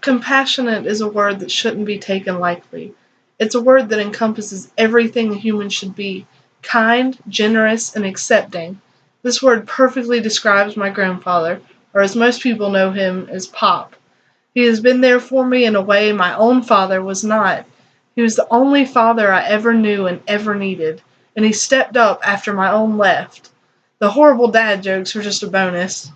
Compassionate is a word that shouldn't be taken lightly. It's a word that encompasses everything a human should be: kind, generous, and accepting. This word perfectly describes my grandfather, or as most people know him as Pop. He has been there for me in a way my own father was not. He was the only father I ever knew and ever needed, and he stepped up after my own left. The horrible dad jokes were just a bonus.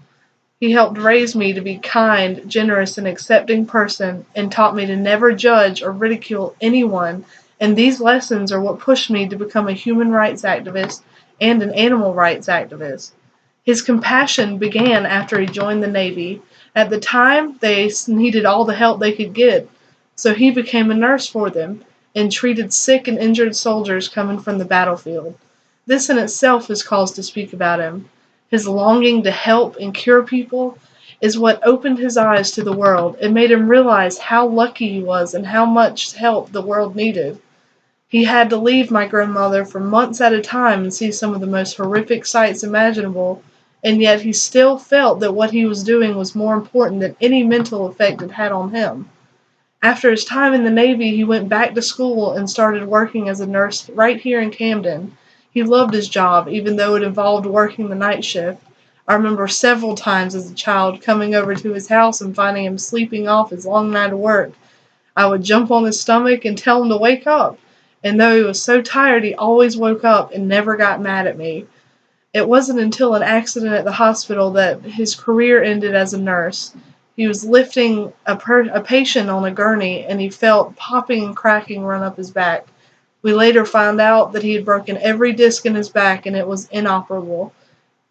He helped raise me to be a kind, generous, and accepting person, and taught me to never judge or ridicule anyone, and these lessons are what pushed me to become a human rights activist and an animal rights activist. His compassion began after he joined the Navy. At the time, they needed all the help they could get, so he became a nurse for them and treated sick and injured soldiers coming from the battlefield. This in itself is cause to speak about him. His longing to help and cure people is what opened his eyes to the world and made him realize how lucky he was and how much help the world needed. He had to leave my grandmother for months at a time and see some of the most horrific sights imaginable, and yet he still felt that what he was doing was more important than any mental effect it had on him. After his time in the Navy, he went back to school and started working as a nurse right here in Camden. He loved his job, even though it involved working the night shift. I remember several times as a child coming over to his house and finding him sleeping off his long night of work. I would jump on his stomach and tell him to wake up, and though he was so tired, he always woke up and never got mad at me. It wasn't until an accident at the hospital that his career ended as a nurse. He was lifting a patient on a gurney, and he felt popping and cracking run up his back. We later found out that he had broken every disc in his back and it was inoperable.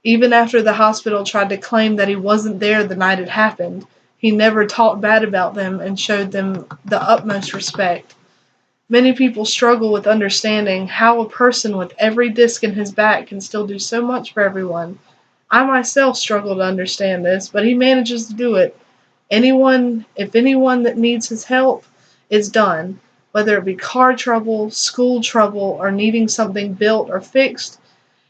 Even after the hospital tried to claim that he wasn't there the night it happened, he never talked bad about them and showed them the utmost respect. Many people struggle with understanding how a person with every disc in his back can still do so much for everyone. I myself struggle to understand this, but he manages to do it. If anyone that needs his help, it's done. Whether it be car trouble, school trouble, or needing something built or fixed,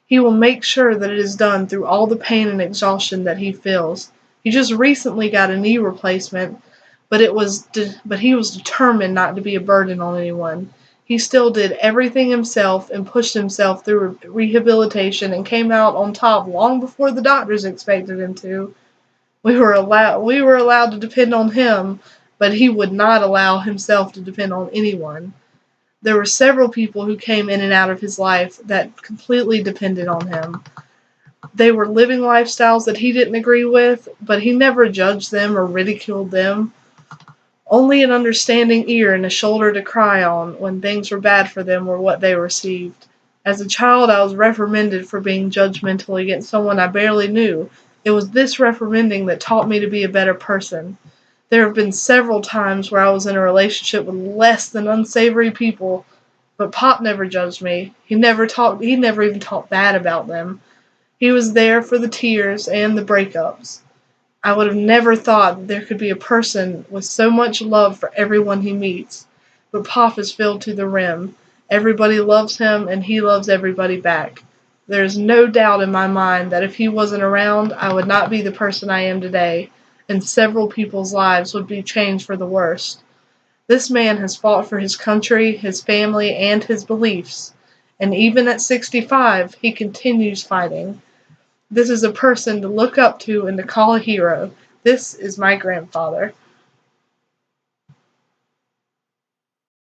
he will make sure that it is done through all the pain and exhaustion that he feels. He just recently got a knee replacement, but he was determined not to be a burden on anyone. He still did everything himself and pushed himself through rehabilitation and came out on top long before the doctors expected him to. We were allowed to depend on him, but he would not allow himself to depend on anyone. There were several people who came in and out of his life that completely depended on him. They were living lifestyles that he didn't agree with, but he never judged them or ridiculed them. Only an understanding ear and a shoulder to cry on when things were bad for them were what they received. As a child, I was reprimanded for being judgmental against someone I barely knew. It was this reprimanding that taught me to be a better person. There have been several times where I was in a relationship with less than unsavory people, but Pop never judged me. He never even talked bad about them. He was there for the tears and the breakups. I would have never thought that there could be a person with so much love for everyone he meets, but Pop is filled to the rim. Everybody loves him, and he loves everybody back. There is no doubt in my mind that if he wasn't around, I would not be the person I am today, and several people's lives would be changed for the worse. This man has fought for his country, his family, and his beliefs, and even at 65, he continues fighting. This is a person to look up to and to call a hero. This is my grandfather.